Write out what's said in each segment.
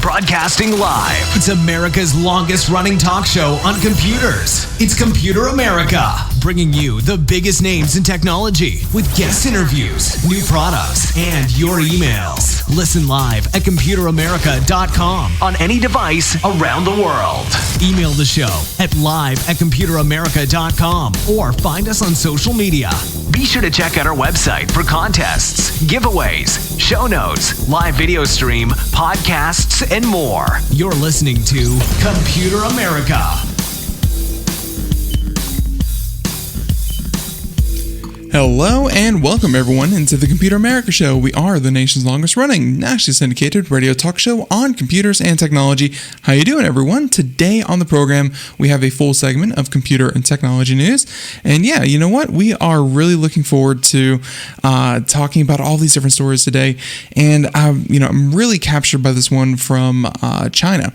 Broadcasting live. It's America's longest running talk show on computers. It's Computer America, bringing you the biggest names in technology with guest interviews, new products, and your emails. Listen live at computeramerica.com on any device around the world. Email the show at live@computeramerica.com or find us on social media. Be sure to check out our website for contests, giveaways, show notes, live video stream, podcasts, and more. You're listening to Computer America. Hello and welcome everyone into the Computer America Show. We are the nation's longest running, nationally syndicated radio talk show on computers and technology. How you doing everyone? Today on the program, we have a full segment of computer and technology news. And yeah, you know what? We are really looking forward to talking about all these different stories today. And I'm really captured by this one from China.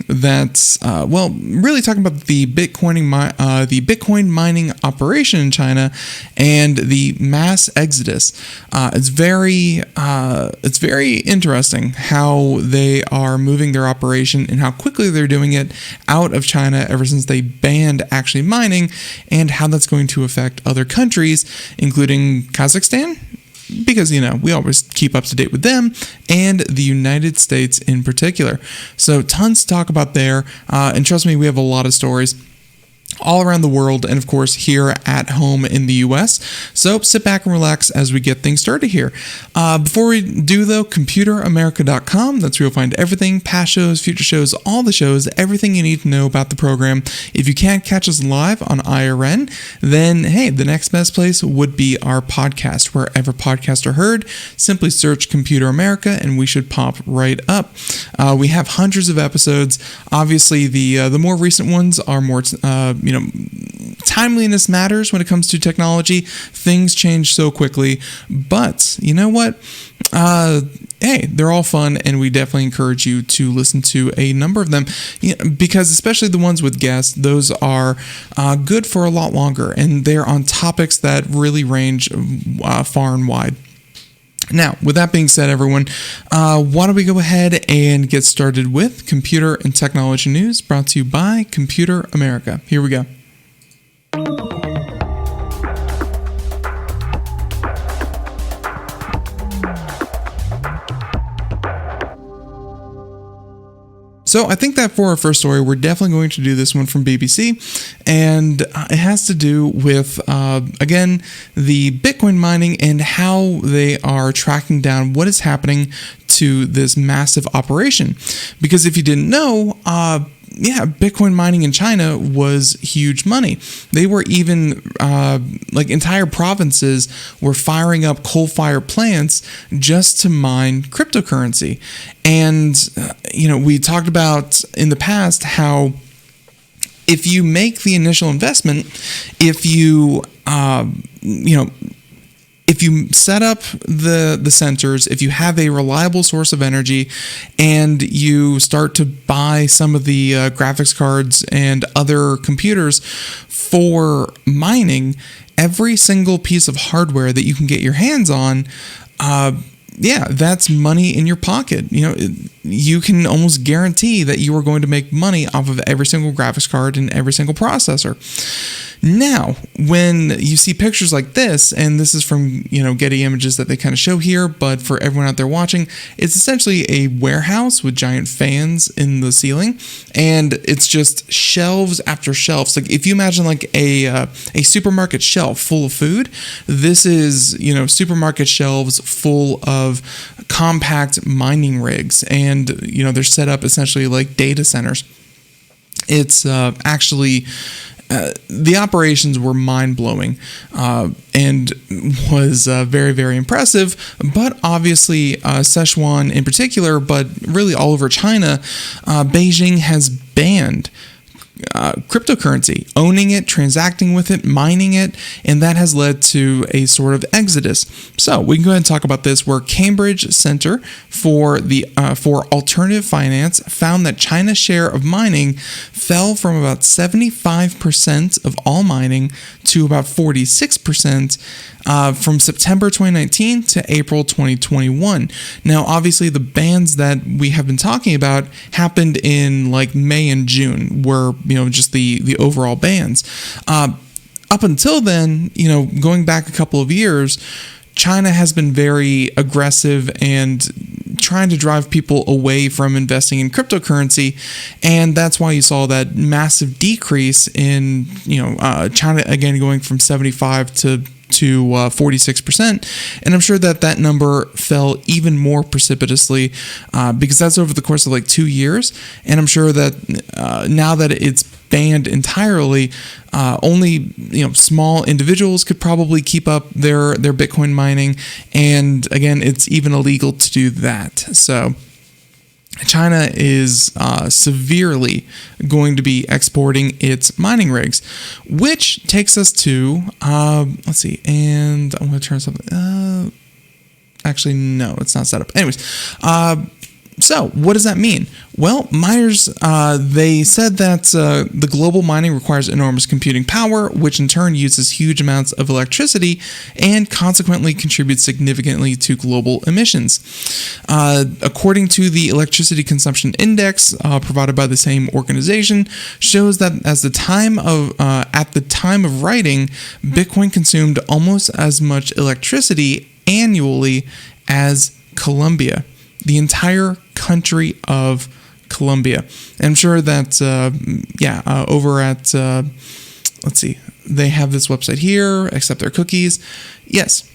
That's really talking about the Bitcoin mining operation in China and the mass exodus. It's very interesting how they are moving their operation and how quickly they're doing it out of China ever since they banned actually mining, and how that's going to affect other countries, including Kazakhstan, because, we always keep up to date with them, and the United States in particular. So tons to talk about there, and trust me, we have a lot of stories all around the world, and of course here at home in the US. So sit back and relax as we get things started here. Before we do though, computeramerica.com, that's where you'll find everything, past shows, future shows, all the shows, everything you need to know about the program. If you can't catch us live on IRN, then hey, the next best place would be our podcast. Wherever podcasts are heard, simply search Computer America and we should pop right up. We have hundreds of episodes. Obviously the more recent ones are more timeliness matters when it comes to technology. Things change so quickly, but you know what? Hey, they're all fun, and we definitely encourage you to listen to a number of them, because especially the ones with guests, those are good for a lot longer, and they're on topics that really range far and wide. Now, with that being said, everyone, why don't we go ahead and get started with computer and technology news brought to you by Computer America. Here we go. So I think that for our first story, we're definitely going to do this one from BBC, and it has to do with, again, the Bitcoin mining and how they are tracking down what is happening to this massive operation. Because if you didn't know, Bitcoin mining in China was huge money. They were even, entire provinces were firing up coal-fired plants just to mine cryptocurrency. And, we talked about in the past how if you make the initial investment, if you set up the sensors, if you have a reliable source of energy, and you start to buy some of the graphics cards and other computers for mining, every single piece of hardware that you can get your hands on, that's money in your pocket. You can almost guarantee that you are going to make money off of every single graphics card and every single processor. Now, when you see pictures like this, and this is from, Getty Images that they kind of show here, but for everyone out there watching, it's essentially a warehouse with giant fans in the ceiling, and it's just shelves after shelves. Like if you imagine like a supermarket shelf full of food, this is, supermarket shelves full of compact mining rigs, and, they're set up essentially like data centers. It's actually... the operations were mind-blowing and was very, very impressive, but obviously Sichuan in particular, but really all over China, Beijing has banned cryptocurrency, owning it, transacting with it, mining it, and that has led to a sort of exodus. So we can go ahead and talk about this, where Cambridge Center for Alternative Finance found that China's share of mining fell from about 75% of all mining to about 46% from September 2019 to April 2021. Now, obviously, the bans that we have been talking about happened in like May and June, were just the overall bans. Up until then, going back a couple of years, China has been very aggressive and trying to drive people away from investing in cryptocurrency, and that's why you saw that massive decrease in China again going from 75 to 46%, and I'm sure that number fell even more precipitously because that's over the course of like 2 years, and I'm sure that now that it's banned entirely, only small individuals could probably keep up their Bitcoin mining, and again, it's even illegal to do that. So China is severely going to be exporting its mining rigs, which takes us to, let's see, and I'm going to turn something, actually, no, it's not set up. Anyways, so what does that mean? Well, miners, they said that the global mining requires enormous computing power, which in turn uses huge amounts of electricity and consequently contributes significantly to global emissions. According to the Electricity Consumption Index provided by the same organization, shows that at the time of writing, Bitcoin consumed almost as much electricity annually as Colombia. The entire country of Colombia. And I'm sure that, over at, let's see, they have this website here, accept their cookies. Yes.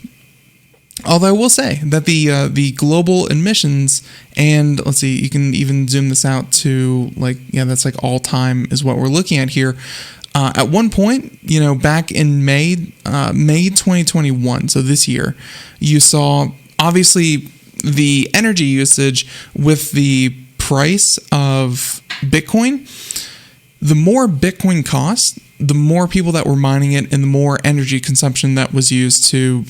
Although I will say that the global emissions, and let's see, you can even zoom this out to that's like all time is what we're looking at here. At one point, back in May 2021, so this year, you saw obviously the energy usage with the price of Bitcoin. The more Bitcoin cost, the more people that were mining it, and the more energy consumption that was used to,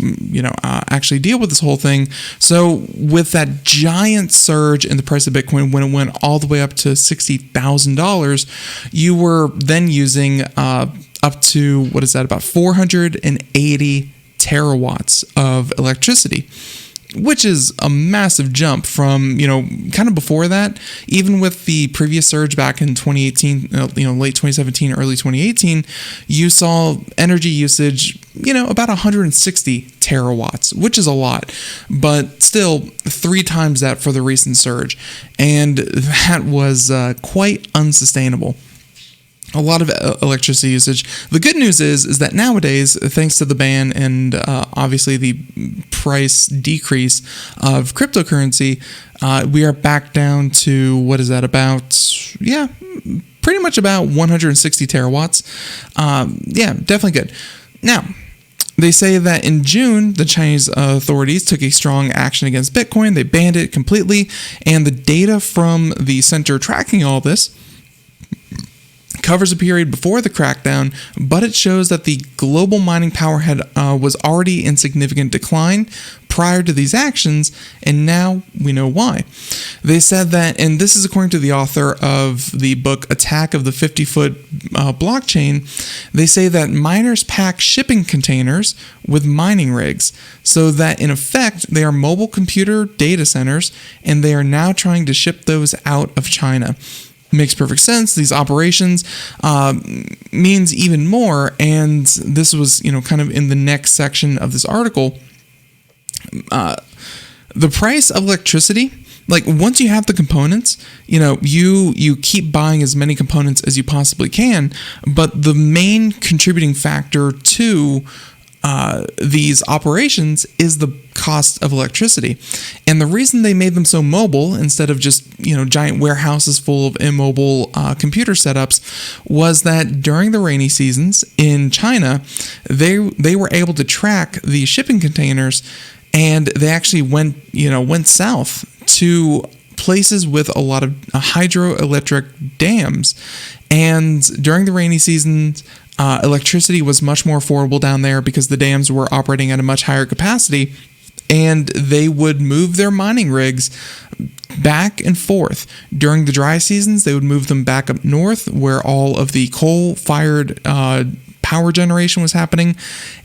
actually deal with this whole thing. So with that giant surge in the price of Bitcoin, when it went all the way up to $60,000, you were then using up to, about 480 terawatts of electricity, which is a massive jump from, kind of before that. Even with the previous surge back in 2018, late 2017, early 2018, you saw energy usage, about 160 terawatts, which is a lot, but still 3 times that for the recent surge. And that was quite unsustainable. A lot of electricity usage. The good news is that nowadays, thanks to the ban and obviously the price decrease of cryptocurrency, we are back down to, pretty much about 160 terawatts. Definitely good. Now, they say that in June, the Chinese authorities took a strong action against Bitcoin. They banned it completely, and the data from the center tracking all this covers a period before the crackdown, but it shows that the global mining power was already in significant decline prior to these actions, and now we know why. They said that, and this is according to the author of the book Attack of the 50-Foot Blockchain, they say that miners pack shipping containers with mining rigs, so that in effect they are mobile computer data centers, and they are now trying to ship those out of China. makes perfect sense. These operations means even more. And this was, kind of in the next section of this article. The price of electricity, like once you have the components, you keep buying as many components as you possibly can. But the main contributing factor to these operations is the cost of electricity. And the reason they made them so mobile instead of just, giant warehouses full of immobile computer setups was that during the rainy seasons in China, they were able to track the shipping containers, and they actually went south to places with a lot of hydroelectric dams. And during the rainy seasons, electricity was much more affordable down there because the dams were operating at a much higher capacity, and they would move their mining rigs back and forth. During the dry seasons, they would move them back up north where all of the coal-fired power generation was happening,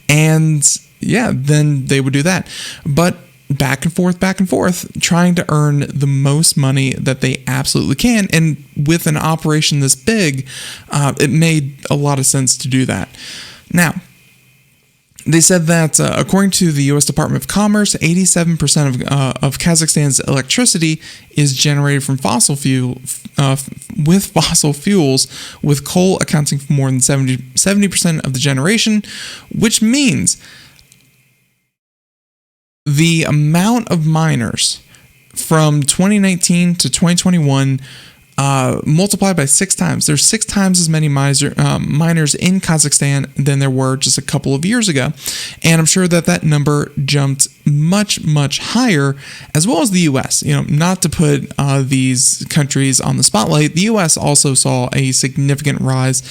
and then they would do that. But back and forth, trying to earn the most money that they absolutely can. And with an operation this big, it made a lot of sense to do that. Now, they said that according to the U.S. Department of Commerce, 87% of Kazakhstan's electricity is generated from fossil fuels, with coal accounting for more than 70% of the generation, which means the amount of miners from 2019 to 2021 multiplied by 6 times. There's 6 times as many miners in Kazakhstan than there were just a couple of years ago. And I'm sure that number jumped much, much higher, as well as the U.S. Not to put these countries on the spotlight, the U.S. also saw a significant rise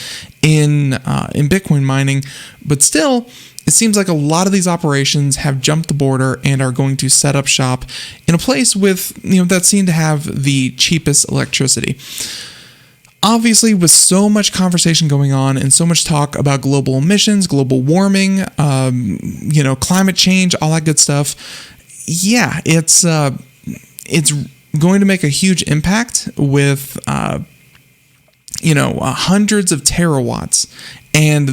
in Bitcoin mining, but still, it seems like a lot of these operations have jumped the border and are going to set up shop in a place with, that seem to have the cheapest electricity. Obviously, with so much conversation going on and so much talk about global emissions, global warming, climate change, all that good stuff, it's going to make a huge impact with hundreds of terawatts, and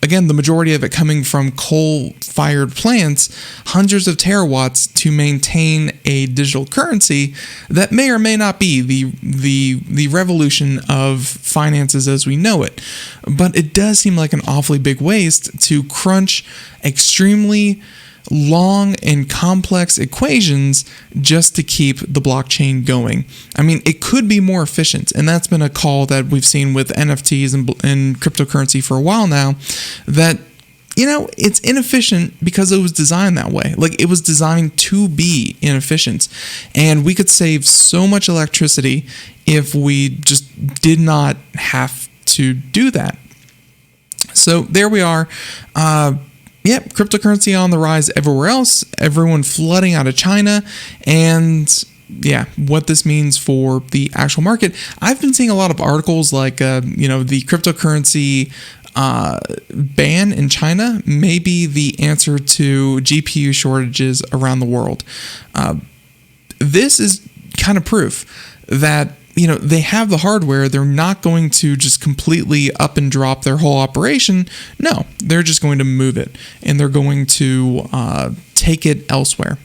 again, the majority of it coming from coal-fired plants, hundreds of terawatts to maintain a digital currency that may or may not be the revolution of finances as we know it. But it does seem like an awfully big waste to crunch extremely long and complex equations just to keep the blockchain going. I mean, it could be more efficient, and that's been a call that we've seen with NFTs and cryptocurrency for a while now, that it's inefficient because it was designed that way. Like, it was designed to be inefficient, and we could save so much electricity if we just did not have to do that. So there we are. Cryptocurrency on the rise everywhere else, everyone flooding out of China, and what this means for the actual market. I've been seeing a lot of articles like, the cryptocurrency ban in China may be the answer to GPU shortages around the world. This is kind of proof that they have the hardware. They're not going to just completely up and drop their whole operation. No, they're just going to move it, and they're going to take it elsewhere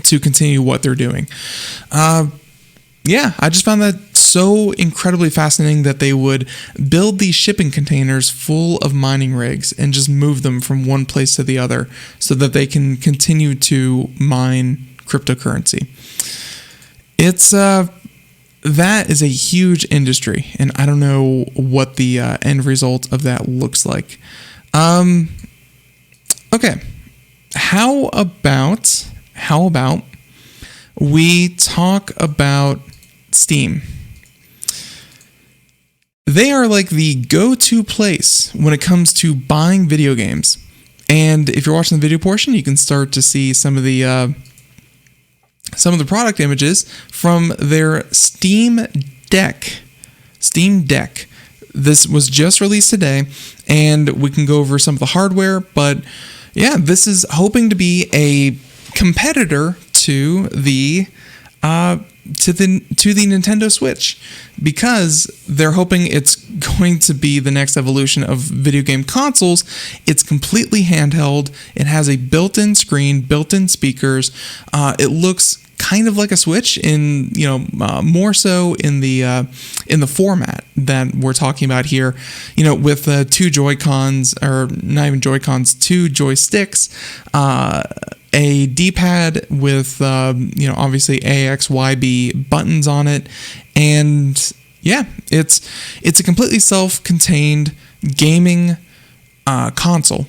to continue what they're doing. I just found that so incredibly fascinating that they would build these shipping containers full of mining rigs and just move them from one place to the other so that they can continue to mine cryptocurrency. It's that is a huge industry, and I don't know what the end result of that looks like. Okay, how about we talk about Steam? They are like the go-to place when it comes to buying video games. And if you're watching the video portion, you can start to see some of the product images from their Steam Deck. This was just released today, and we can go over some of the hardware, but this is hoping to be a competitor to the to the Nintendo Switch, because they're hoping it's going to be the next evolution of video game consoles. It's completely handheld. It has a built-in screen, built-in speakers. It looks kind of like a Switch in, more so in the format that we're talking about here, with two Joy-Cons, or not even Joy-Cons, two joysticks, a D-pad with, obviously A, X, Y, B buttons on it. And yeah, it's a completely self-contained gaming console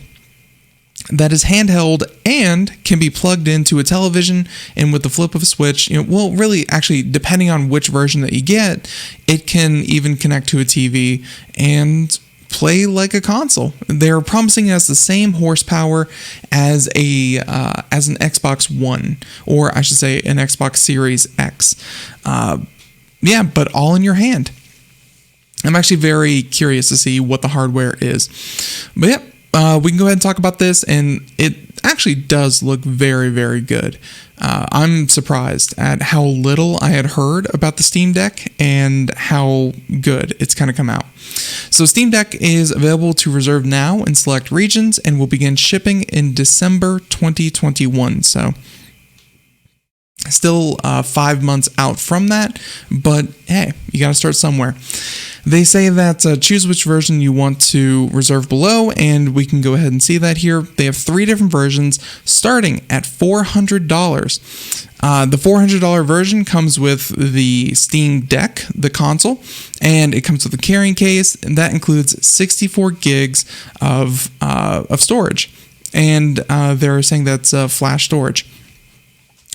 that is handheld and can be plugged into a television, and with the flip of a switch, really, actually, depending on which version that you get, it can even connect to a TV and play like a console. They're promising it has the same horsepower as an Xbox One, or I should say an Xbox Series X. But all in your hand. I'm actually very curious to see what the hardware is. But yeah, we can go ahead and talk about this, and it actually does look very, very good. I'm surprised at how little I had heard about the Steam Deck and how good it's kind of come out. So Steam Deck is available to reserve now in select regions and will begin shipping in December 2021. So still 5 months out from that, but hey, you got to start somewhere. They say that choose which version you want to reserve below, and we can go ahead and see that here. They have 3 different versions starting at $400. The $400 version comes with the Steam Deck, the console, and it comes with a carrying case, and that includes 64 gigs of storage. And they're saying that's flash storage.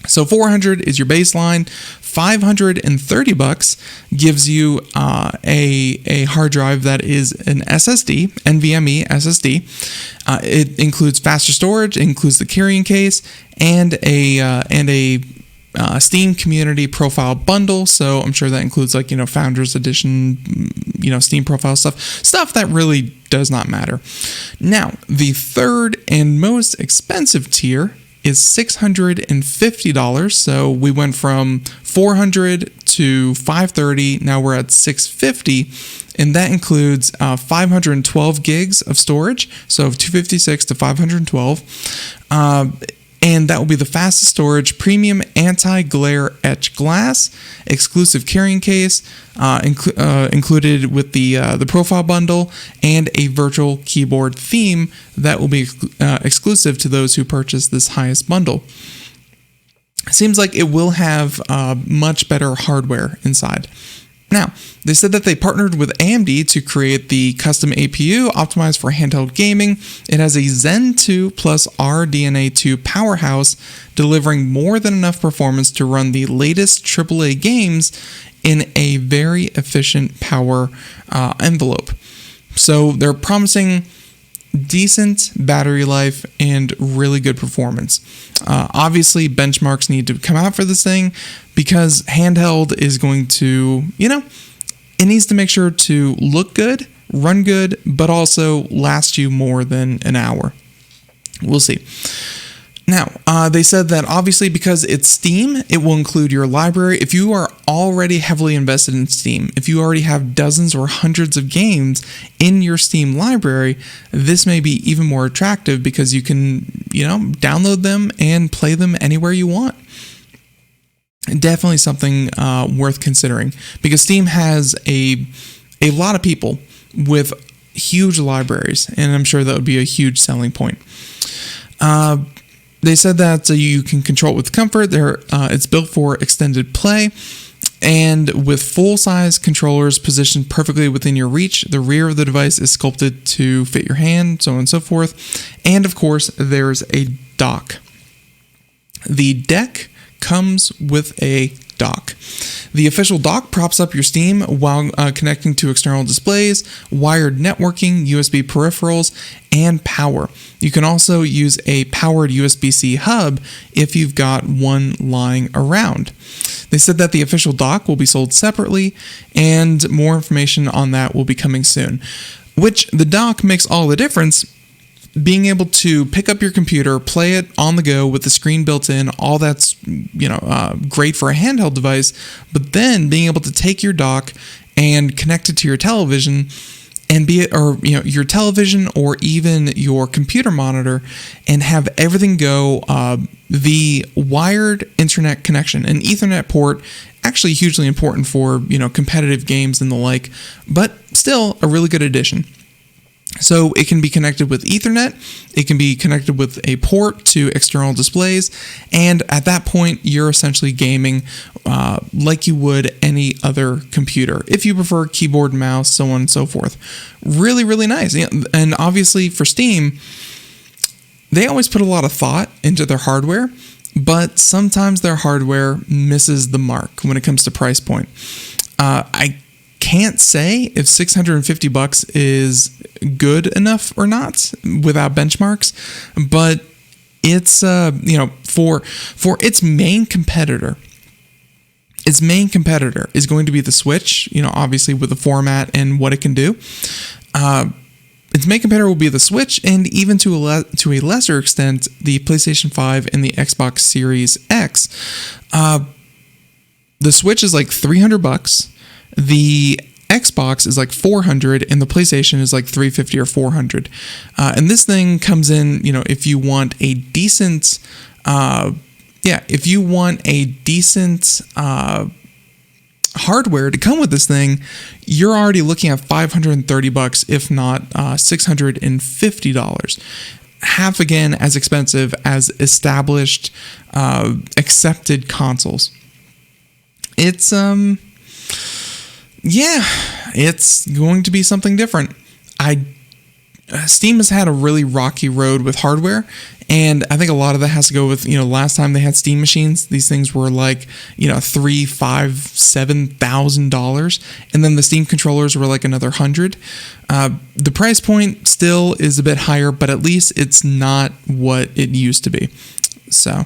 So $400 is your baseline. $530 gives you a hard drive that is an SSD, NVMe SSD. It includes faster storage, it includes the carrying case, and a Steam Community Profile bundle. So I'm sure that includes Founders Edition, Steam Profile stuff that really does not matter. Now, the third and most expensive tier is $650. So we went from $400 to $530. Now we're at $650, and that includes 512 gigs of storage. So 256 to 512. And that will be the fastest storage, premium anti-glare etched glass, exclusive carrying case, included with the profile bundle, and a virtual keyboard theme that will be exclusive to those who purchase this highest bundle. Seems like it will have much better hardware inside. Now, they said that they partnered with AMD to create the custom APU optimized for handheld gaming. It has a Zen 2 plus RDNA 2 powerhouse, delivering more than enough performance to run the latest AAA games in a very efficient power envelope. So they're promising decent battery life and really good performance. Obviously, benchmarks need to come out for this thing, because handheld is going to, it needs to make sure to look good, run good, but also last you more than an hour. We'll see. Now, they said that obviously because it's Steam, it will include your library. If you are already heavily invested in Steam, if you already have dozens or hundreds of games in your Steam library, this may be even more attractive because you can, download them and play them anywhere you want. Definitely something worth considering, because Steam has a lot of people with huge libraries, and I'm sure that would be a huge selling point. They said that you can control it with comfort. It's built for extended play, and with full-size controllers positioned perfectly within your reach. The rear of the device is sculpted to fit your hand, so on and so forth. And of course, there's a dock. The deck comes with a dock. The official dock props up your Steam while connecting to external displays, wired networking, USB peripherals, and power. You can also use a powered USB-C hub if you've got one lying around. They said that the official dock will be sold separately, and more information on that will be coming soon. Which the dock makes all the difference, being able to pick up your computer, play it on the go with the screen built in, all that's great for a handheld device. But then being able to take your dock and connect it to your television, and your television or even your computer monitor, and have everything go the wired internet connection. An Ethernet port, actually hugely important for competitive games and the like, but still a really good addition. So it can be connected with Ethernet, it can be connected with a port to external displays, and at that point, you're essentially gaming like you would any other computer. If you prefer keyboard and mouse, so on and so forth. Really, really nice. And obviously for Steam, they always put a lot of thought into their hardware, but sometimes their hardware misses the mark when it comes to price point. I can't say if $650 is good enough or not without benchmarks, but it's for its main competitor. Its main competitor is going to be the Switch, obviously with the format and what it can do. Its main competitor will be the Switch, and even to a lesser extent, the PlayStation 5 and the Xbox Series X. The Switch is like $300. The Xbox is like $400, and the PlayStation is like $350 or $400. And this thing comes in, if you want a decent, hardware to come with this thing, you're already looking at $530, if not $650. Half again as expensive as established, accepted consoles. It's it's going to be something different. Steam has had a really rocky road with hardware, and I think a lot of that has to go with, last time they had Steam machines, these things were like, $3,000, $5,000, $7,000, and then the Steam controllers were like another $100. The price point still is a bit higher, but at least it's not what it used to be. So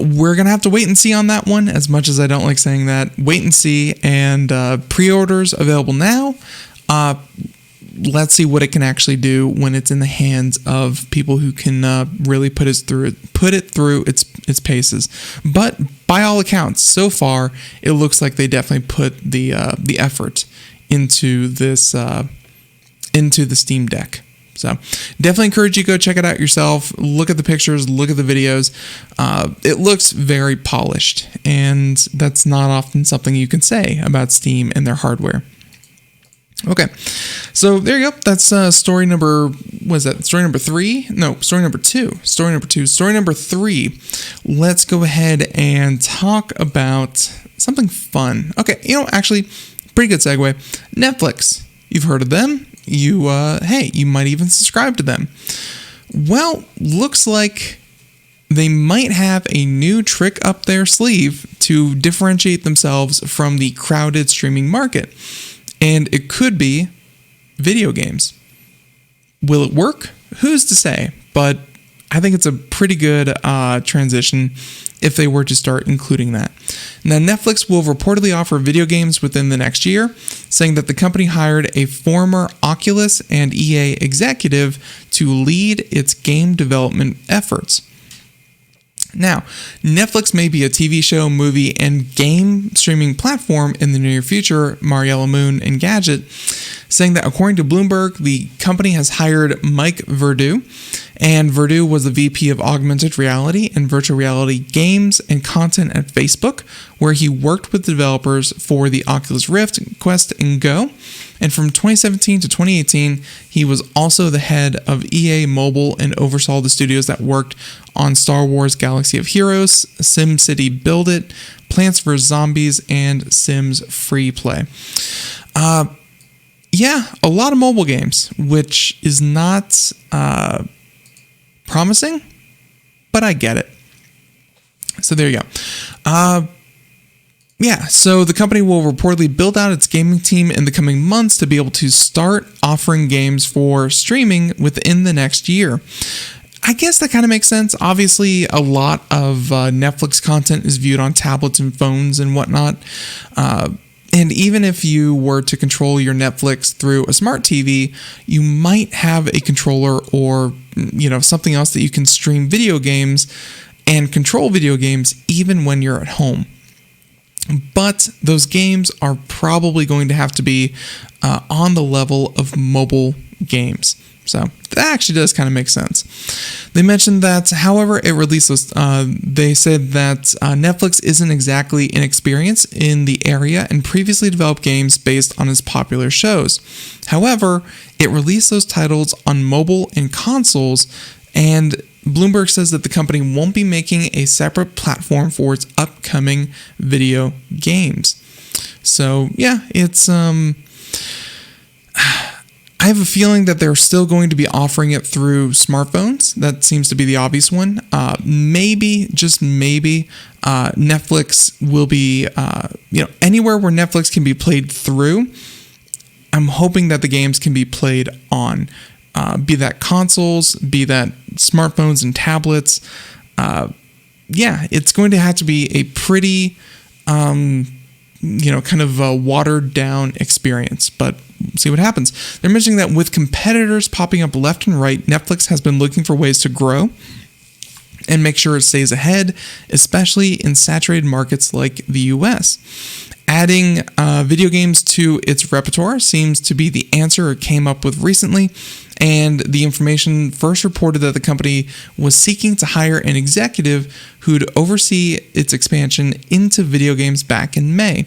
we're going to have to wait and see on that one, as much as I don't like saying that. Wait and see, and pre-orders available now. Let's see what it can actually do when it's in the hands of people who can really put it through its paces. But by all accounts, so far, it looks like they definitely put the effort into this into the Steam Deck. So definitely encourage you to go check it out yourself. Look at the pictures, look at the videos. It looks very polished, and that's not often something you can say about Steam and their hardware. Okay, so there you go. That's story number, story number 3? No, story number 2. Story number 2. Story number 3. Let's go ahead and talk about something fun. Okay, actually, pretty good segue. Netflix. You've heard of them. You might even subscribe to them. Well, looks like they might have a new trick up their sleeve to differentiate themselves from the crowded streaming market. And it could be video games. Will it work? Who's to say? But I think it's a pretty good transition if they were to start including that. Now, Netflix will reportedly offer video games within the next year, saying that the company hired a former Oculus and EA executive to lead its game development efforts. Now, Netflix may be a TV show, movie, and game streaming platform in the near future, Mariella Moon and Engadget, saying that according to Bloomberg, the company has hired Mike Verdu, and Verdu was the VP of Augmented Reality and Virtual Reality Games and Content at Facebook, where he worked with developers for the Oculus Rift, Quest, and Go. And from 2017 to 2018, he was also the head of EA Mobile and oversaw the studios that worked on Star Wars Galaxy of Heroes, SimCity Build It, Plants vs. Zombies, and Sims Free Play. A lot of mobile games, which is not promising, but I get it. So there you go. So the company will reportedly build out its gaming team in the coming months to be able to start offering games for streaming within the next year. I guess that kind of makes sense. Obviously, a lot of Netflix content is viewed on tablets and phones and whatnot. And even if you were to control your Netflix through a smart TV, you might have a controller or, something else that you can stream video games and control video games even when you're at home. But those games are probably going to have to be on the level of mobile games. So that actually does kind of make sense. They mentioned that, however, it released those. They said that Netflix isn't exactly inexperienced in the area and previously developed games based on its popular shows. However, it released those titles on mobile and consoles, and Bloomberg says that the company won't be making a separate platform for its upcoming video games. So yeah, it's I have a feeling that they're still going to be offering it through smartphones. That seems to be the obvious one. Maybe, just maybe, Netflix will be, anywhere where Netflix can be played through. I'm hoping that the games can be played on, be that consoles, be that smartphones and tablets. It's going to have to be a pretty, kind of a watered down experience, but see what happens. They're mentioning that with competitors popping up left and right, Netflix has been looking for ways to grow and make sure it stays ahead, especially in saturated markets like the US. Adding video games to its repertoire seems to be the answer it came up with recently, and the information first reported that the company was seeking to hire an executive who'd oversee its expansion into video games back in May.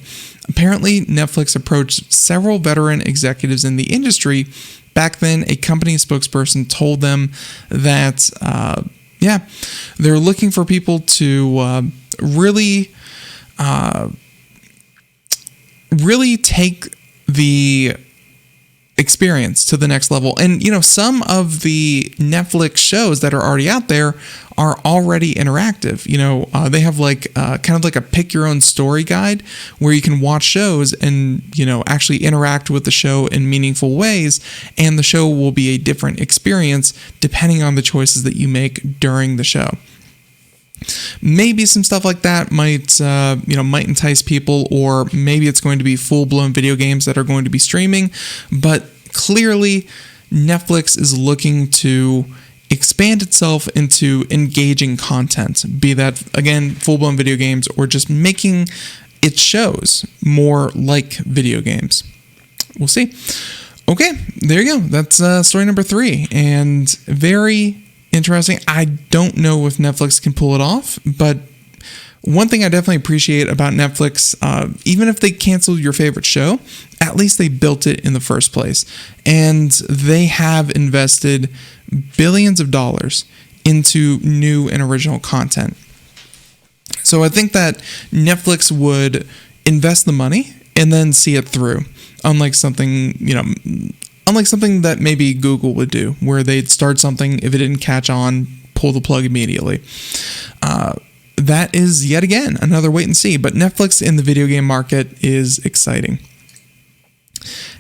Apparently, Netflix approached several veteran executives in the industry. Back then, a company spokesperson told them that, they're looking for people to really take the experience to the next level. And, some of the Netflix shows that are already out there are already interactive. They have kind of like a pick your own story guide where you can watch shows and, actually interact with the show in meaningful ways. And the show will be a different experience depending on the choices that you make during the show. Maybe some stuff like that might entice people, or maybe it's going to be full-blown video games that are going to be streaming. But clearly, Netflix is looking to expand itself into engaging content, be that, again, full-blown video games or just making its shows more like video games. We'll see. Okay, there you go. That's story number 3, and very interesting. I don't know if Netflix can pull it off, but one thing I definitely appreciate about Netflix, even if they canceled your favorite show, at least they built it in the first place. And they have invested billions of dollars into new and original content. So I think that Netflix would invest the money and then see it through, unlike something that maybe Google would do, where they'd start something, if it didn't catch on, pull the plug immediately. That is, yet again, another wait and see. But Netflix in the video game market is exciting.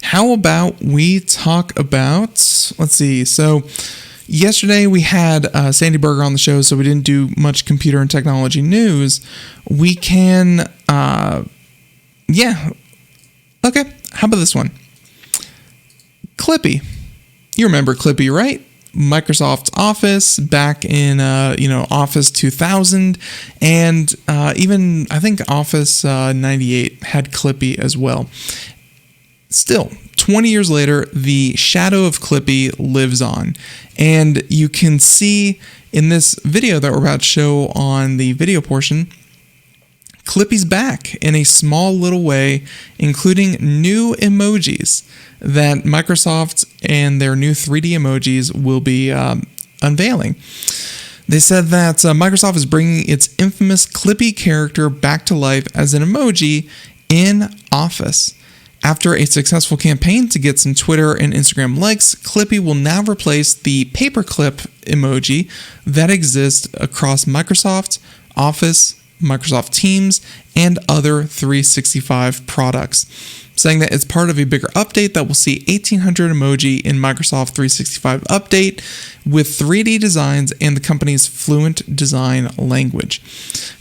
How about we talk about, let's see, so yesterday we had Sandy Berger on the show, so we didn't do much computer and technology news. We can, okay, how about this one? Clippy. You remember Clippy, right? Microsoft's Office back in, Office 2000, and even, I think, Office 98 had Clippy as well. Still, 20 years later, the shadow of Clippy lives on, and you can see in this video that we're about to show on the video portion, Clippy's back in a small little way, including new emojis that Microsoft and their new 3D emojis will be unveiling. They said that Microsoft is bringing its infamous Clippy character back to life as an emoji in Office. After a successful campaign to get some Twitter and Instagram likes, Clippy will now replace the paperclip emoji that exists across Microsoft, Office, Microsoft Teams, and other 365 products, saying that it's part of a bigger update that will see 1,800 emoji in Microsoft 365 update with 3D designs and the company's fluent design language.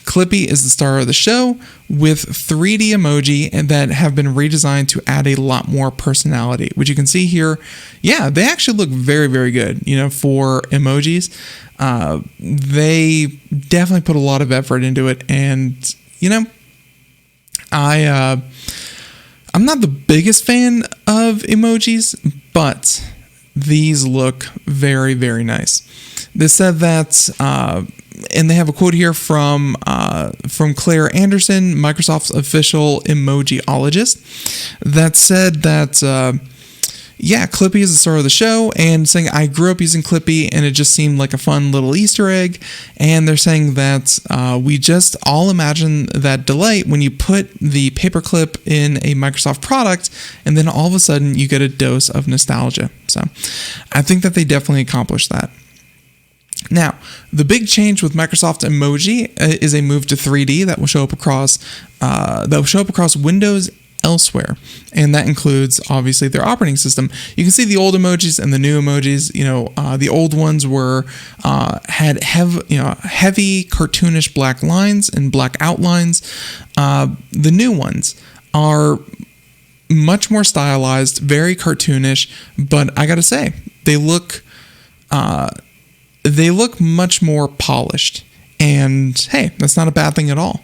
Clippy is the star of the show with 3D emoji and that have been redesigned to add a lot more personality, which you can see here. Yeah, they actually look very, very good, for emojis. They definitely put a lot of effort into it, and I'm not the biggest fan of emojis, but these look very, very nice. They said that, and they have a quote here from Claire Anderson, Microsoft's official emojiologist, that said that, Clippy is the star of the show, and saying, I grew up using Clippy, and it just seemed like a fun little Easter egg. And they're saying that we just all imagine that delight when you put the paperclip in a Microsoft product, and then all of a sudden you get a dose of nostalgia. So I think that they definitely accomplished that. Now, the big change with Microsoft Emoji is a move to 3D that will show up across Windows elsewhere, and that includes obviously their operating system. You can see the old emojis and the new emojis. The old ones had heavy cartoonish black lines and black outlines. The new ones are much more stylized, very cartoonish, but I gotta say they look much more polished, and hey, that's not a bad thing at all.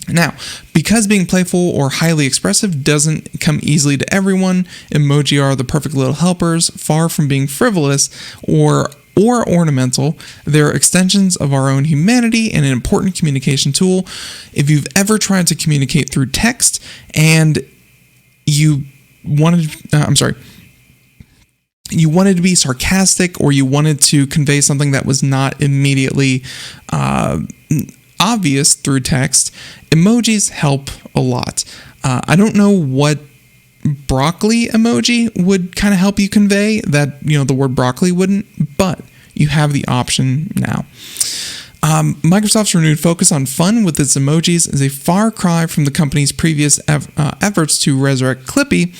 Now, because being playful or highly expressive doesn't come easily to everyone, emoji are the perfect little helpers, far from being frivolous or ornamental. They're extensions of our own humanity and an important communication tool. If you've ever tried to communicate through text and you wanted to be sarcastic, or you wanted to convey something that was not immediately obvious through text, emojis help a lot. I don't know what broccoli emoji would kind of help you convey that, the word broccoli wouldn't, but you have the option now. Microsoft's renewed focus on fun with its emojis is a far cry from the company's previous efforts to resurrect Clippy,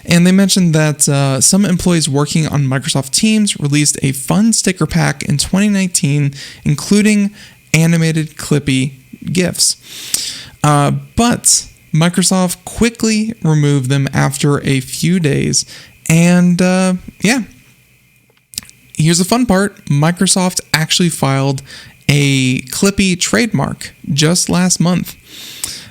and they mentioned that some employees working on Microsoft Teams released a fun sticker pack in 2019, including animated Clippy GIFs. But Microsoft quickly removed them after a few days, and here's the fun part. Microsoft actually filed a Clippy trademark just last month.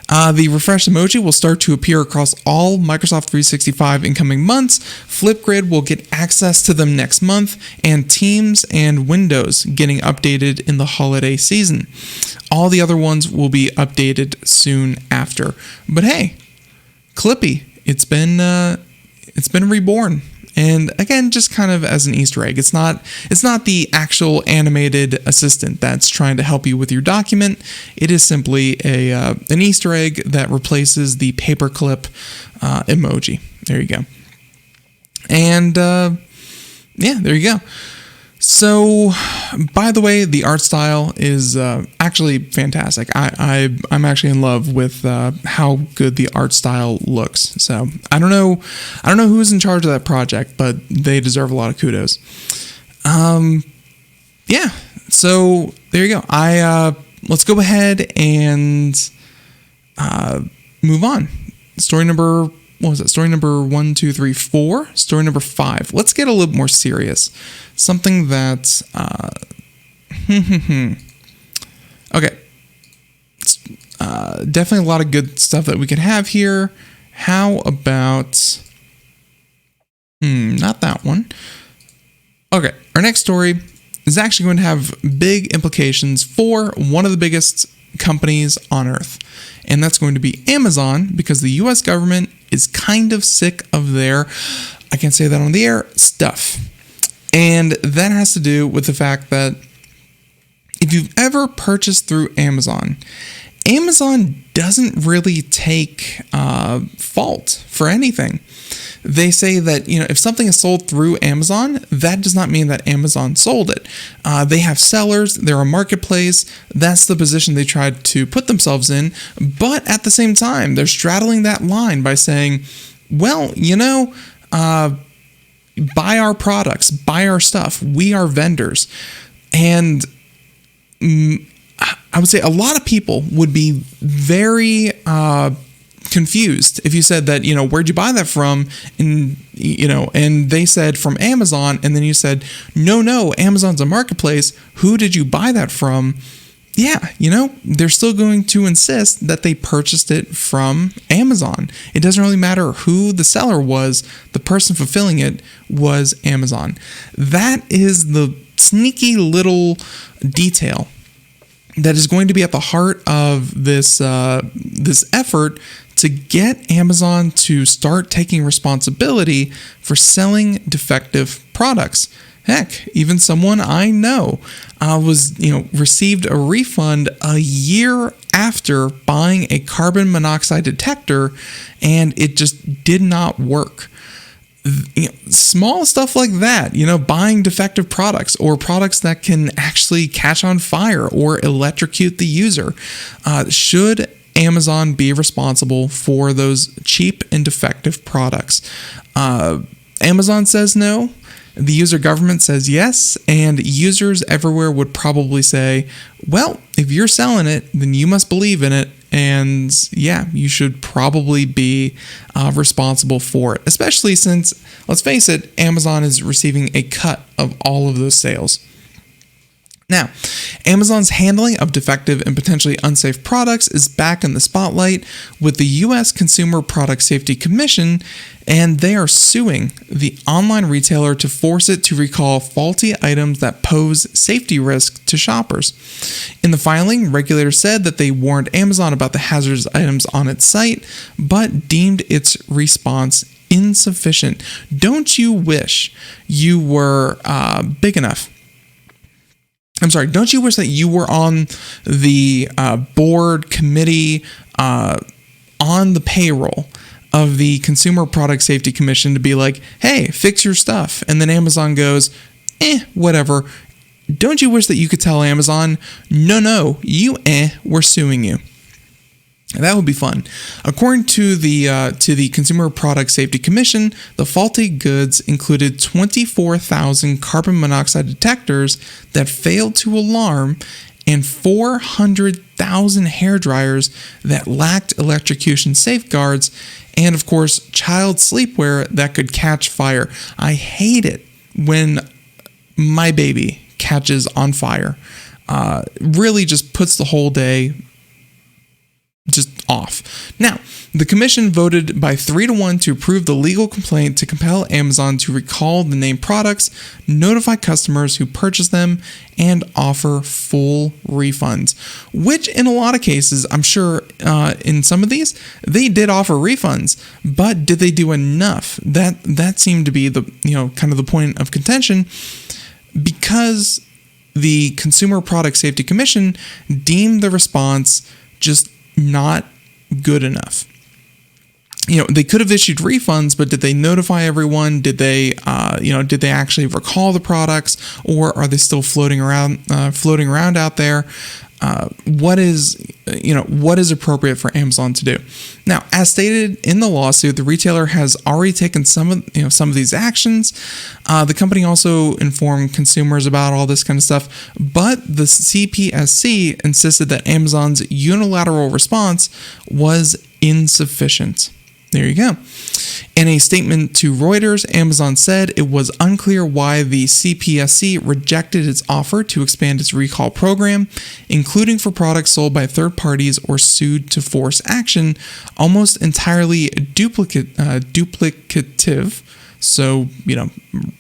The refreshed emoji will start to appear across all Microsoft 365 in coming months. Flipgrid will get access to them next month, and Teams and Windows getting updated in the holiday season. All the other ones will be updated soon after. But hey, Clippy, it's been reborn. And again, just kind of as an Easter egg. It's not the actual animated assistant that's trying to help you with your document. It is simply an Easter egg that replaces the paperclip emoji. There you go. And there you go. So, by the way, the art style is actually fantastic. I'm actually in love with how good the art style looks. So I don't know who's in charge of that project, but they deserve a lot of kudos. So there you go. Let's go ahead and move on. Story number 1, 2, 3, 4. Story number 5. Let's get a little more serious. Something that, okay. Definitely a lot of good stuff that we could have here. How about, not that one. Okay, our next story is actually going to have big implications for one of the biggest companies on Earth. And that's going to be Amazon, because the US government is kind of sick of their, I can't say that on the air, stuff. And that has to do with the fact that if you've ever purchased through Amazon Amazon doesn't really take fault for anything. They say that, if something is sold through Amazon, that does not mean that Amazon sold it. They have sellers, they're a marketplace. That's the position they tried to put themselves in. But at the same time, they're straddling that line by saying, well, buy our products, buy our stuff. We are vendors. And I would say a lot of people would be very confused if you said that, where'd you buy that from? And, and they said from Amazon. And then you said, no, Amazon's a marketplace. Who did you buy that from? Yeah, they're still going to insist that they purchased it from Amazon. It doesn't really matter who the seller was. The person fulfilling it was Amazon. That is the sneaky little detail that is going to be at the heart of this effort to get Amazon to start taking responsibility for selling defective products. Heck, even someone I know received a refund a year after buying a carbon monoxide detector, and it just did not work. Small stuff like that, buying defective products or products that can actually catch on fire or electrocute the user. Should Amazon be responsible for those cheap and defective products? Amazon says no. The user government says yes, and users everywhere would probably say, well, if you're selling it, then you must believe in it, and yeah, you should probably be responsible for it, especially since, let's face it, Amazon is receiving a cut of all of those sales. Now, Amazon's handling of defective and potentially unsafe products is back in the spotlight with the U.S. Consumer Product Safety Commission, and they are suing the online retailer to force it to recall faulty items that pose safety risk to shoppers. In the filing, regulators said that they warned Amazon about the hazardous items on its site, but deemed its response insufficient. Don't you wish you were big enough? Don't you wish that you were on the board committee on the payroll of the Consumer Product Safety Commission to be like, hey, fix your stuff. And then Amazon goes, whatever. Don't you wish that you could tell Amazon, no, we're suing you? That would be fun. According to the Consumer Product Safety Commission, the faulty goods included 24,000 carbon monoxide detectors that failed to alarm and 400,000 hair dryers that lacked electrocution safeguards, and of course, child sleepwear that could catch fire. I hate it when my baby catches on fire. Really just puts the whole day just off. Now, the commission voted by 3-1 to approve the legal complaint to compel Amazon to recall the named products, notify customers who purchase them, and offer full refunds. Which, in a lot of cases, I'm sure in some of these, they did offer refunds, but did they do enough? That seemed to be the kind of the point of contention, because the Consumer Product Safety Commission deemed the response just not good enough. They could have issued refunds, but did they notify everyone? Did they actually recall the products, or are they still floating around out there? What is appropriate for Amazon to do? Now, as stated in the lawsuit, the retailer has already taken some of these actions. The company also informed consumers about all this kind of stuff, but the CBECI insisted that Amazon's unilateral response was insufficient. There you go. In a statement to Reuters, Amazon said it was unclear why the CBECI rejected its offer to expand its recall program, including for products sold by third parties or sued to force action, almost entirely duplicative, so,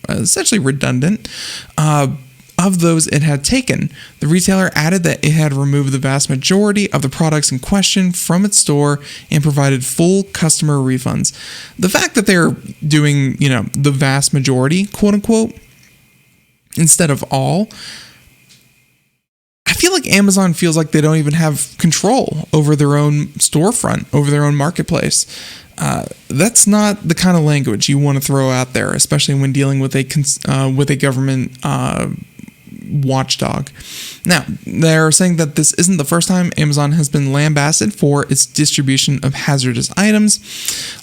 essentially redundant, of those it had taken. The retailer added that it had removed the vast majority of the products in question from its store and provided full customer refunds. The fact that they're doing, the vast majority, quote unquote, instead of all, I feel like Amazon feels like they don't even have control over their own storefront, over their own marketplace. That's not the kind of language you want to throw out there, especially when dealing with a government watchdog. Now, they're saying that this isn't the first time Amazon has been lambasted for its distribution of hazardous items.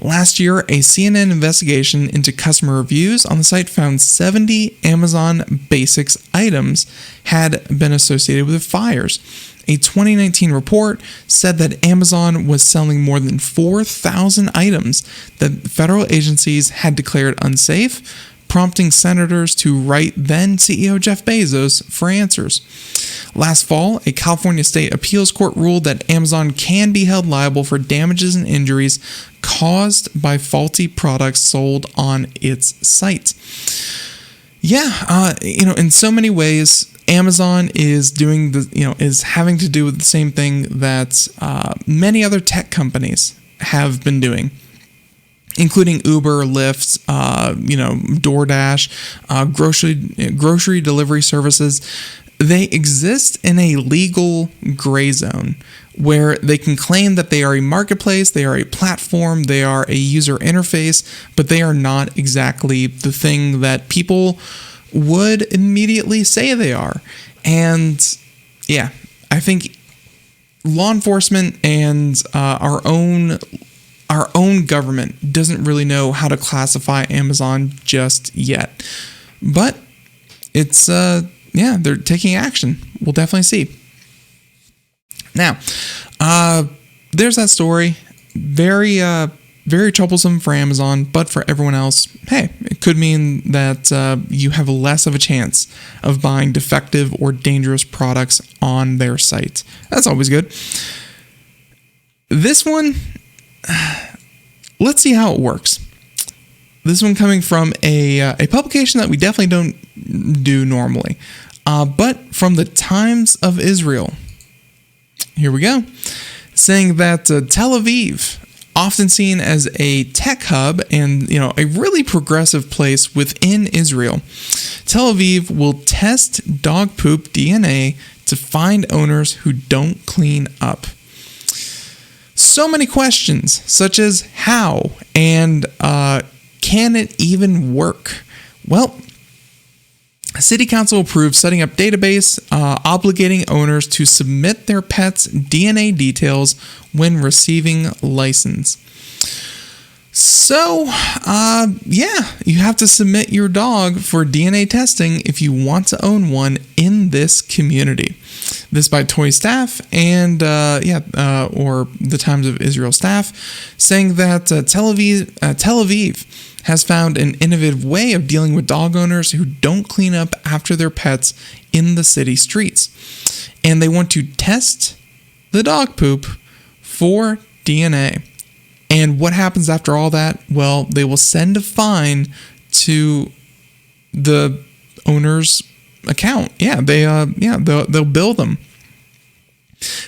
Last year, a CNN investigation into customer reviews on the site found 70 Amazon Basics items had been associated with fires. A 2019 report said that Amazon was selling more than 4,000 items that federal agencies had declared unsafe, prompting senators to write then CEO Jeff Bezos for answers. Last fall, a California state appeals court ruled that Amazon can be held liable for damages and injuries caused by faulty products sold on its site. In so many ways, Amazon is doing is having to do with the same thing that many other tech companies have been doing, including Uber, Lyft, DoorDash, grocery delivery services. They exist in a legal gray zone where they can claim that they are a marketplace, they are a platform, they are a user interface, but they are not exactly the thing that people would immediately say they are. And yeah, I think law enforcement and our own government doesn't really know how to classify Amazon just yet. But it's they're taking action. We'll definitely see. Now, there's that story. Very troublesome for Amazon, but for everyone else, hey, it could mean that you have less of a chance of buying defective or dangerous products on their site. That's always good. This one, let's see how it works. This one coming from a publication that we definitely don't do normally, but from the Times of Israel. Here we go. Saying that Tel Aviv, often seen as a tech hub and a really progressive place within Israel, Tel Aviv will test dog poop DNA to find owners who don't clean up. So many questions, such as how and can it even work? Well, City Council approved setting up database obligating owners to submit their pets' DNA details when receiving license. So, you have to submit your dog for DNA testing if you want to own one in this community. This by Toy staff and or the Times of Israel staff, saying that Tel Aviv has found an innovative way of dealing with dog owners who don't clean up after their pets in the city streets. And they want to test the dog poop for DNA. And what happens after all that? Well, they will send a fine to the owner's account. They'll bill them.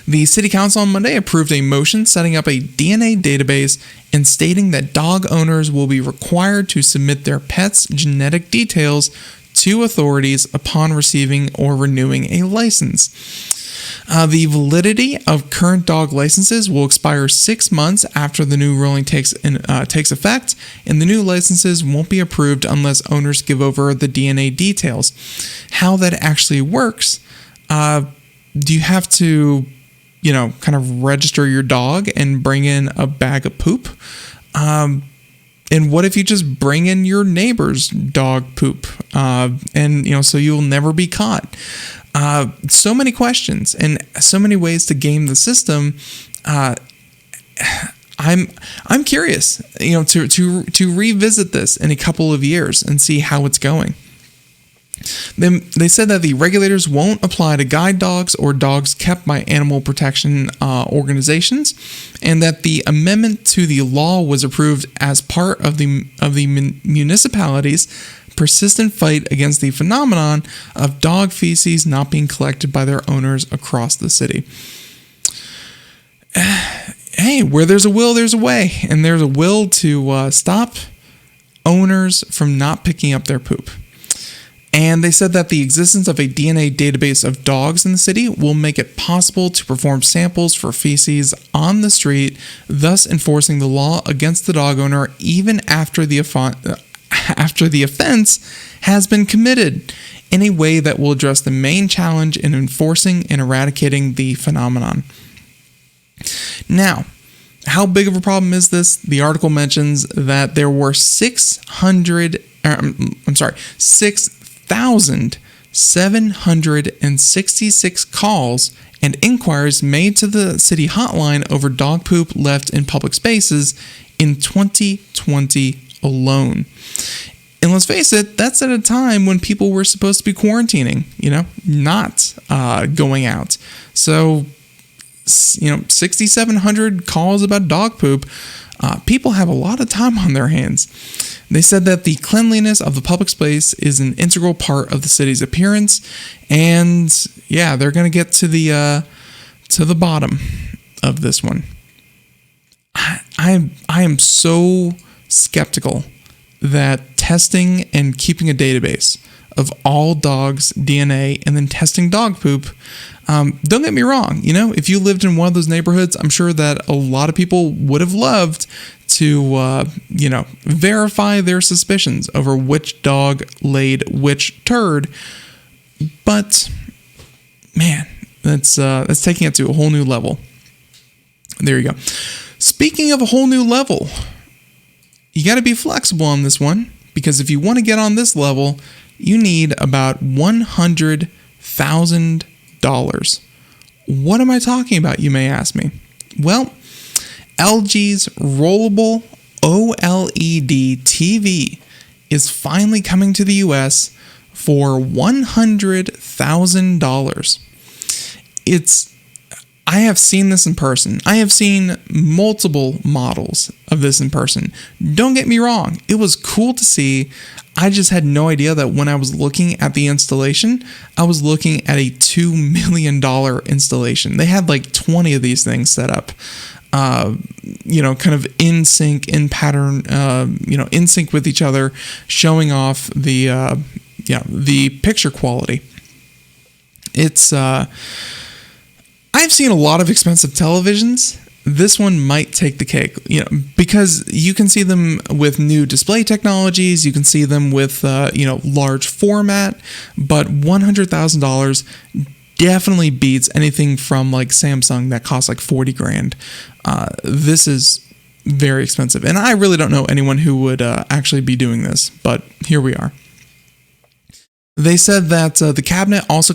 The City Council on Monday approved a motion setting up a DNA database and stating that dog owners will be required to submit their pets' genetic details to authorities upon receiving or renewing a license. The validity of current dog licenses will expire 6 months after the new ruling takes effect, and the new licenses won't be approved unless owners give over the DNA details. How that actually works, do you have to, kind of register your dog and bring in a bag of poop? And what if you just bring in your neighbor's dog poop? So you'll never be caught. So many questions and so many ways to game the system. I'm curious, to revisit this in a couple of years and see how it's going. They said that the regulators won't apply to guide dogs or dogs kept by animal protection organizations, and that the amendment to the law was approved as part of the municipality's persistent fight against the phenomenon of dog feces not being collected by their owners across the city. Hey, where there's a will, there's a way, and there's a will to stop owners from not picking up their poop. And they said that the existence of a DNA database of dogs in the city will make it possible to perform samples for feces on the street, thus enforcing the law against the dog owner even after the offense has been committed, in a way that will address the main challenge in enforcing and eradicating the phenomenon. Now, how big of a problem is this? The article mentions that there were 6,766 calls and inquiries made to the city hotline over dog poop left in public spaces in 2020 alone. And let's face it, that's at a time when people were supposed to be quarantining, not going out. So, 6,700 calls about dog poop. People have a lot of time on their hands. They said that the cleanliness of the public space is an integral part of the city's appearance, and they're going to get to the bottom of this one. I am so skeptical that testing and keeping a database of all dogs' DNA and then testing dog poop. Don't get me wrong, if you lived in one of those neighborhoods, I'm sure that a lot of people would have loved to, verify their suspicions over which dog laid which turd. But, man, that's taking it to a whole new level. There you go. Speaking of a whole new level, you got to be flexible on this one, because if you want to get on this level, you need about $100,000. What am I talking about, you may ask me? Well, LG's rollable OLED TV is finally coming to the US for $100,000. I have seen this in person. I have seen multiple models of this in person. Don't get me wrong, it was cool to see. I just had no idea that when I was looking at the installation, I was looking at a $2 million installation. They had like 20 of these things set up, kind of in sync, in pattern, in sync with each other, showing off the picture quality. It's, I've seen a lot of expensive televisions. This one might take the cake, because you can see them with new display technologies. You can see them with, large format, but $100,000 definitely beats anything from like Samsung that costs like $40,000. This is very expensive, and I really don't know anyone who would actually be doing this, but here we are. They said that the cabinet also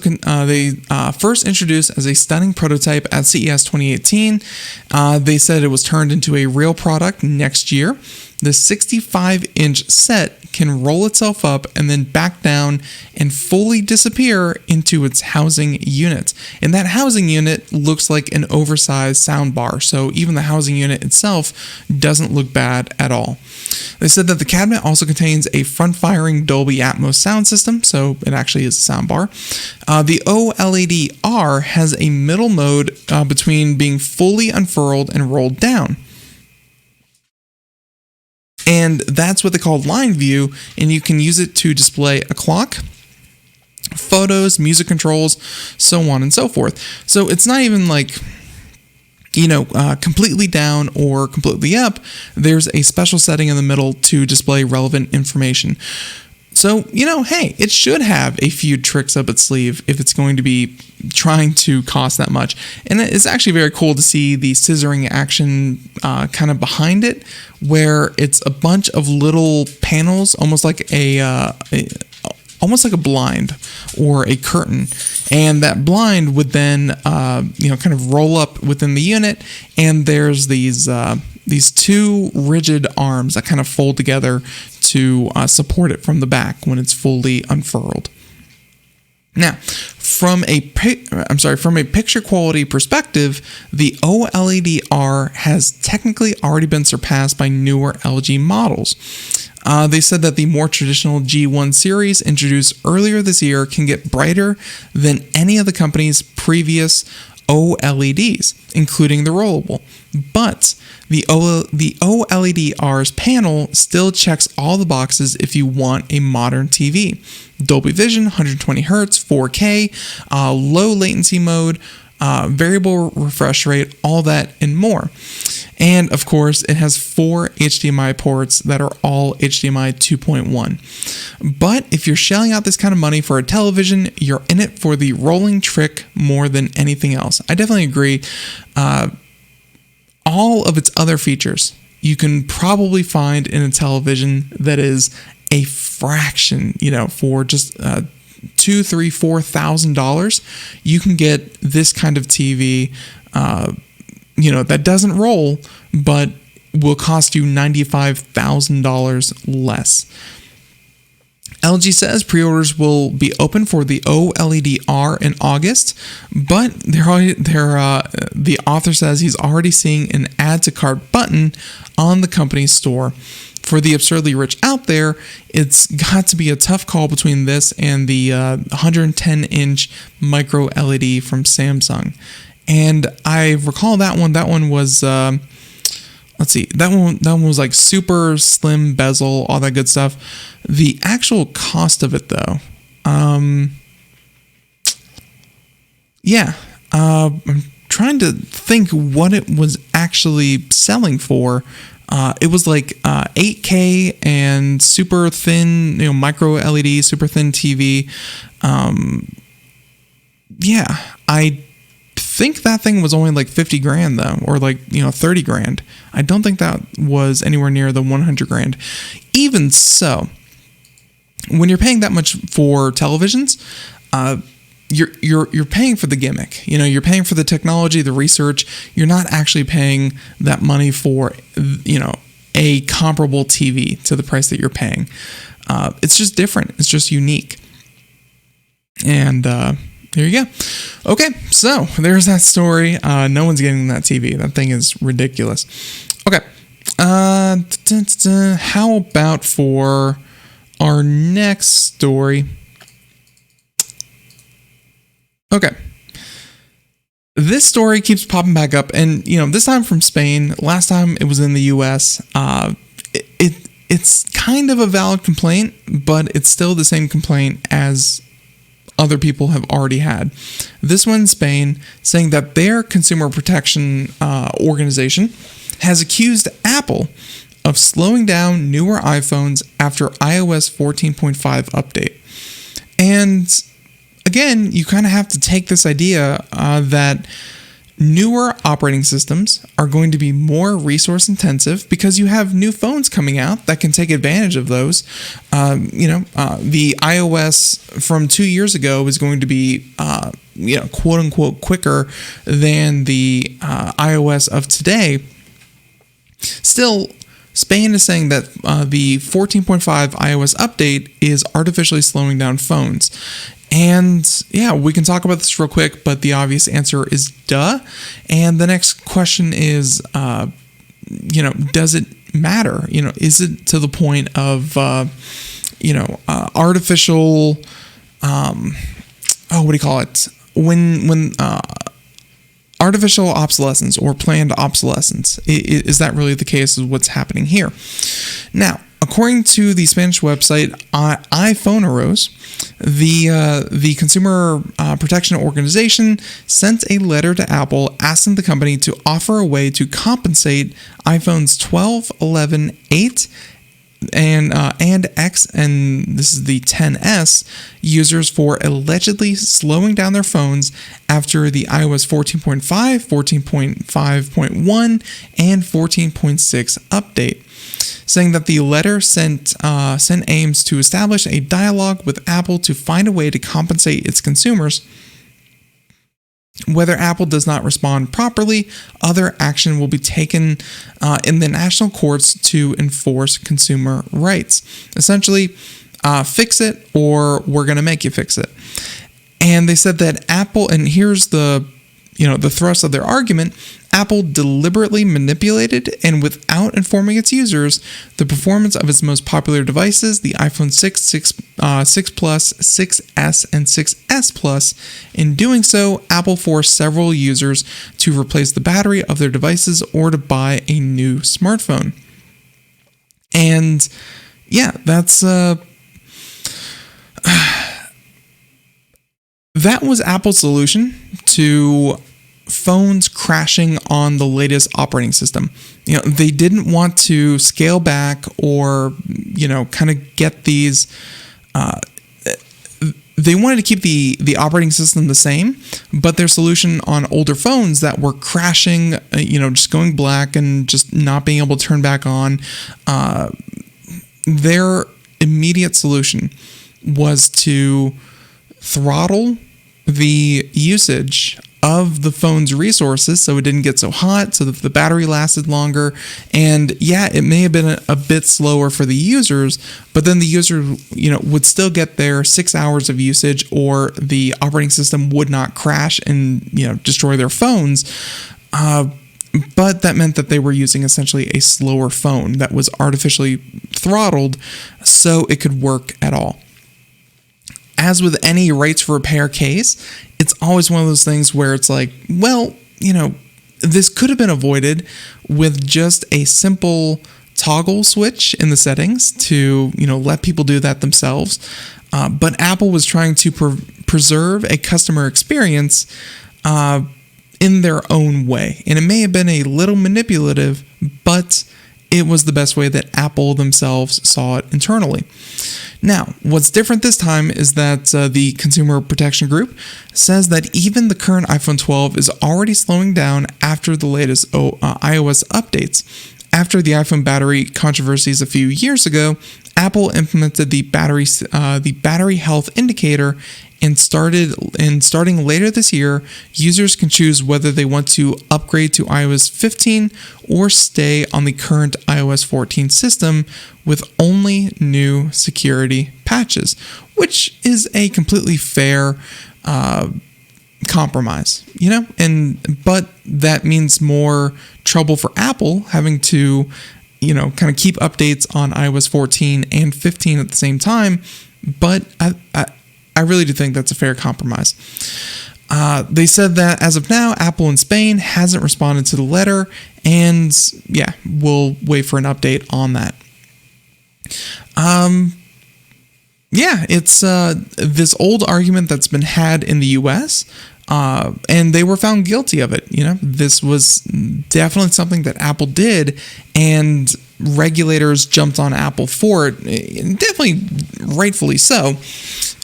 first introduced as a stunning prototype at CES 2018. They said it was turned into a real product next year. The 65-inch set can roll itself up and then back down and fully disappear into its housing unit. And that housing unit looks like an oversized soundbar, so even the housing unit itself doesn't look bad at all. They said that the cabinet also contains a front-firing Dolby Atmos sound system, so it actually is a soundbar. The OLED R has a middle mode between being fully unfurled and rolled down. And that's what they call line view, and you can use it to display a clock, photos, music controls, so on and so forth. So it's not even like, completely down or completely up. There's a special setting in the middle to display relevant information. So, hey, it should have a few tricks up its sleeve if it's going to be trying to cost that much. And it's actually very cool to see the scissoring action kind of behind it, where it's a bunch of little panels, almost like a blind or a curtain. And that blind would then, kind of roll up within the unit. And there's these two rigid arms that kind of fold together to support it from the back when it's fully unfurled. Now, from a picture quality perspective, the OLED R has technically already been surpassed by newer LG models. They said that the more traditional G1 series introduced earlier this year can get brighter than any of the company's previous OLEDs, including the rollable. But the OLED-R's panel still checks all the boxes if you want a modern TV. Dolby Vision, 120 Hz, 4K, low latency mode, variable refresh rate, all that and more. And of course, it has 4 HDMI ports that are all HDMI 2.1. But if you're shelling out this kind of money for a television, you're in it for the rolling trick more than anything else. I definitely agree. All of its other features you can probably find in a television that is a fraction, for just $2,000, $3,000, $4,000, you can get this kind of TV, that doesn't roll, but will cost you $95,000 less. LG says pre-orders will be open for the OLED-R in August, but the author says he's already seeing an add to cart button on the company's store. For the absurdly rich out there, it's got to be a tough call between this and the 110-inch MicroLED from Samsung. And I recall that one. That one was that one was like super slim bezel, all that good stuff. The actual cost of it, though, I'm trying to think what it was actually selling for. It was like 8K and super thin, micro LED, super thin TV. I think that thing was only like 50 grand though, or like 30 grand. I don't think that was anywhere near the 100 grand. Even so, when you're paying that much for televisions, you're paying for the gimmick. You're paying for the technology, the research. You're not actually paying that money for a comparable TV to the price that you're paying. It's just different. It's just unique. And there you go. Okay, so there's that story. No one's getting that TV. That thing is ridiculous. Okay. How about for our next story? Okay. This story keeps popping back up, and this time from Spain. Last time it was in the US. It's kind of a valid complaint, but it's still the same complaint as other people have already had. This one in Spain, saying that their consumer protection organization has accused Apple of slowing down newer iPhones after iOS 14.5 update. And again, you kind of have to take this idea that newer operating systems are going to be more resource intensive because you have new phones coming out that can take advantage of those. The iOS from 2 years ago is going to be, quote unquote, quicker than the iOS of today. Still, Spain is saying that the 14.5 iOS update is artificially slowing down phones. And yeah, we can talk about this real quick, but the obvious answer is duh. And the next question is, does it matter? Is it to the point of, artificial, what do you call it? When artificial obsolescence or planned obsolescence, is that really the case of what's happening here? Now, according to the Spanish website iPhoneros, the consumer protection organization sent a letter to Apple asking the company to offer a way to compensate iPhones 12, 11, 8, and X, and this is the 10s users for allegedly slowing down their phones after the iOS 14.5, 14.5.1, and 14.6 update, saying that the letter sent aims to establish a dialogue with Apple to find a way to compensate its consumers. Whether Apple does not respond properly, other action will be taken in the national courts to enforce consumer rights. Essentially, fix it or we're going to make you fix it. And they said that Apple, and here's the the thrust of their argument, Apple deliberately manipulated and without informing its users the performance of its most popular devices, the iPhone 6, 6 Plus, 6S, and 6S Plus. In doing so, Apple forced several users to replace the battery of their devices or to buy a new smartphone. And yeah, that's that was Apple's solution to phones crashing on the latest operating system. They didn't want to scale back or, kind of get these. They wanted to keep the operating system the same, but their solution on older phones that were crashing, just going black and just not being able to turn back on, their immediate solution was to throttle the usage of the phone's resources so it didn't get so hot, so that the battery lasted longer. And yeah, it may have been a bit slower for the users, but then the user, would still get their 6 hours of usage, or the operating system would not crash and, destroy their phones. But that meant that they were using essentially a slower phone that was artificially throttled so it could work at all. As with any rights for repair case, it's always one of those things where it's like, well, this could have been avoided with just a simple toggle switch in the settings to, let people do that themselves. But Apple was trying to preserve a customer experience in their own way. And it may have been a little manipulative, but it was the best way that Apple themselves saw it internally. Now, what's different this time is that the Consumer Protection Group says that even the current iPhone 12 is already slowing down after the latest iOS updates. After the iPhone battery controversies a few years ago, Apple implemented the battery health indicator, and starting later this year, users can choose whether they want to upgrade to iOS 15 or stay on the current iOS 14 system with only new security patches, which is a completely fair compromise, but that means more trouble for Apple having to, kind of keep updates on iOS 14 and 15 at the same time. But I really do think that's a fair compromise. They said that as of now, Apple in Spain hasn't responded to the letter, and yeah, we'll wait for an update on that. It's this old argument that's been had in the US, and they were found guilty of it. This was definitely something that Apple did, and regulators jumped on Apple for it, definitely rightfully so.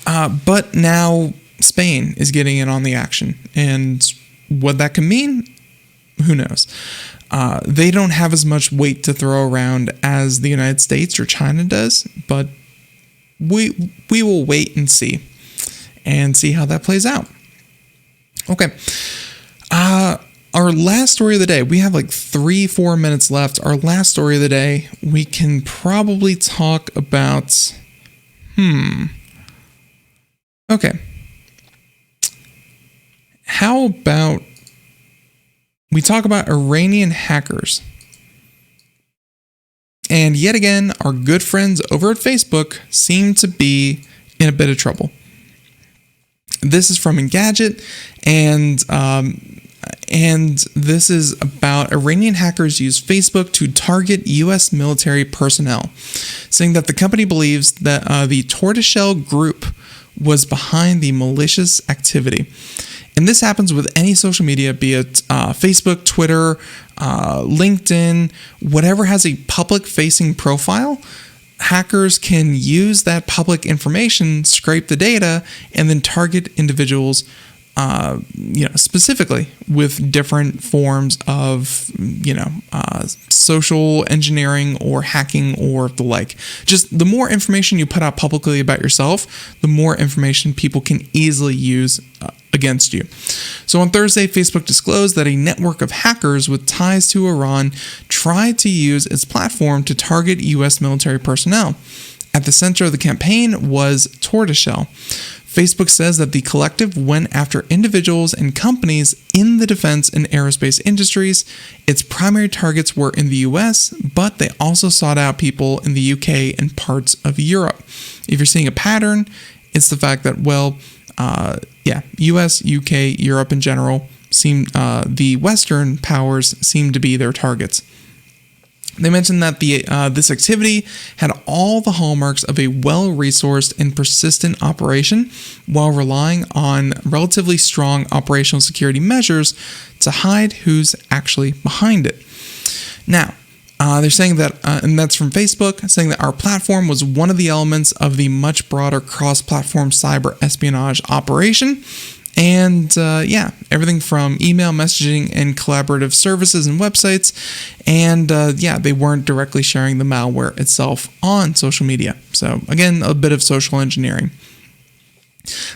But now Spain is getting in on the action, and what that can mean, who knows? They don't have as much weight to throw around as the United States or China does, but we will wait and see how that plays out. Okay. Our last story of the day, we have like 3-4 minutes left. Our last story of the day, we can probably talk about, okay. How about we talk about Iranian hackers? And yet again, our good friends over at Facebook seem to be in a bit of trouble. This is from Engadget, and this is about Iranian hackers use Facebook to target U.S. military personnel, saying that the company believes that the Tortoiseshell Group was behind the malicious activity. And this happens with any social media, be it Facebook, Twitter, LinkedIn, whatever has a public-facing profile. Hackers can use that public information, scrape the data, and then target individuals specifically with different forms of, social engineering or hacking or the like. Just the more information you put out publicly about yourself, the more information people can easily use against you. So on Thursday, Facebook disclosed that a network of hackers with ties to Iran tried to use its platform to target U.S. military personnel. At the center of the campaign was Tortoiseshell. Facebook says that the collective went after individuals and companies in the defense and aerospace industries. Its primary targets were in the US, but they also sought out people in the UK and parts of Europe. If you're seeing a pattern, it's the fact that, US, UK, Europe in general, the Western powers seem to be their targets. They mentioned that this activity had all the hallmarks of a well-resourced and persistent operation while relying on relatively strong operational security measures to hide who's actually behind it. Now, they're saying that, and that's from Facebook, saying that our platform was one of the elements of the much broader cross-platform cyber espionage operation. And everything from email messaging and collaborative services and websites. And they weren't directly sharing the malware itself on social media. So again, a bit of social engineering.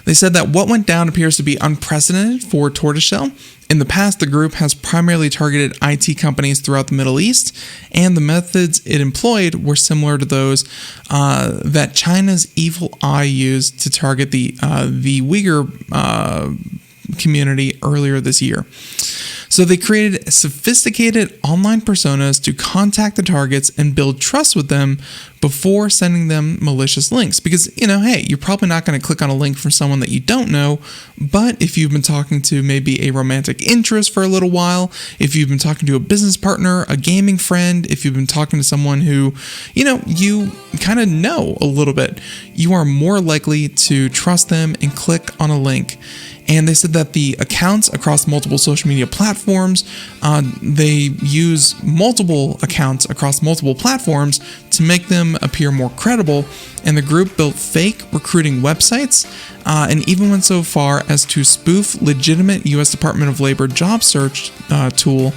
They said that what went down appears to be unprecedented for Tortoiseshell. In the past, the group has primarily targeted IT companies throughout the Middle East, and the methods it employed were similar to those that China's Evil Eye used to target the Uyghur community earlier this year. So they created sophisticated online personas to contact the targets and build trust with them before sending them malicious links. Because, hey, you're probably not going to click on a link from someone that you don't know, but if you've been talking to maybe a romantic interest for a little while, if you've been talking to a business partner, a gaming friend, if you've been talking to someone who, you kind of know a little bit, you are more likely to trust them and click on a link. And they said that the accounts across multiple social media platforms, they use multiple accounts across multiple platforms to make them appear more credible. And the group built fake recruiting websites and even went so far as to spoof legitimate U.S. Department of Labor job search tool.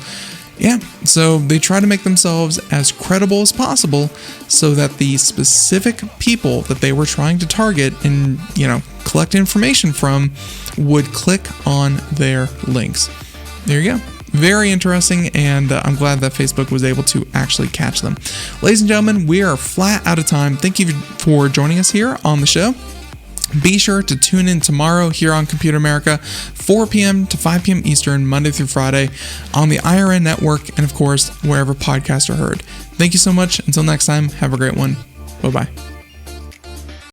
Yeah, so they try to make themselves as credible as possible so that the specific people that they were trying to target and, collect information from would click on their links. There you go. Very interesting, and I'm glad that Facebook was able to actually catch them. Ladies and gentlemen, we are flat out of time. Thank you for joining us here on the show. Be sure to tune in tomorrow here on Computer America, 4 p.m. to 5 p.m. Eastern, Monday through Friday, on the IRN network, and of course, wherever podcasts are heard. Thank you so much. Until next time, have a great one. Bye-bye.